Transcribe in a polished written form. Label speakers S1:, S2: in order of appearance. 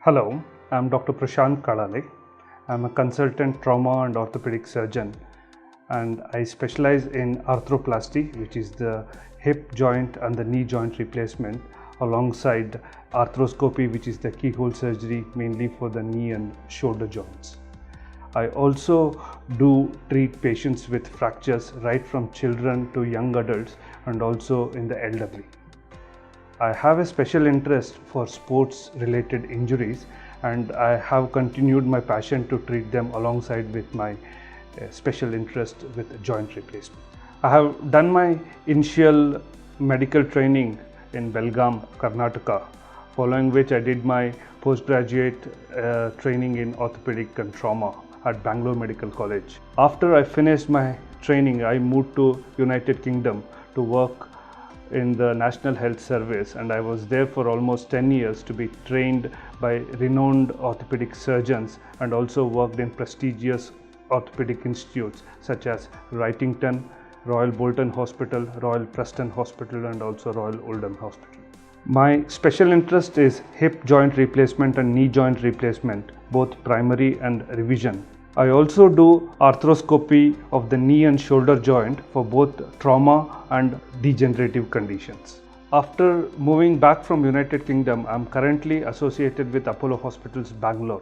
S1: Hello, I'm Dr. Prashanth Kalale. I'm a consultant trauma and orthopedic surgeon, and I specialize in arthroplasty, which is the hip joint and the knee joint replacement, alongside arthroscopy, which is the keyhole surgery mainly for the knee and shoulder joints. I also do treat patients with fractures right from children to young adults and also in the elderly. I have a special interest for sports related injuries, and I have continued my passion to treat them alongside with my special interest with joint replacement. I have done my initial medical training in Belgaum, Karnataka, following which I did my postgraduate training in Orthopedic and Trauma at Bangalore Medical College. After I finished my training, I moved to United Kingdom to work in the National Health Service, and I was there for almost 10 years to be trained by renowned orthopedic surgeons, and also worked in prestigious orthopedic institutes such as Wrightington, Royal Bolton Hospital, Royal Preston Hospital, and also Royal Oldham Hospital. My special interest is hip joint replacement and knee joint replacement, both primary and revision. I also do arthroscopy of the knee and shoulder joint for both trauma and degenerative conditions. After moving back from United Kingdom, I am currently associated with Apollo Hospitals, Bangalore.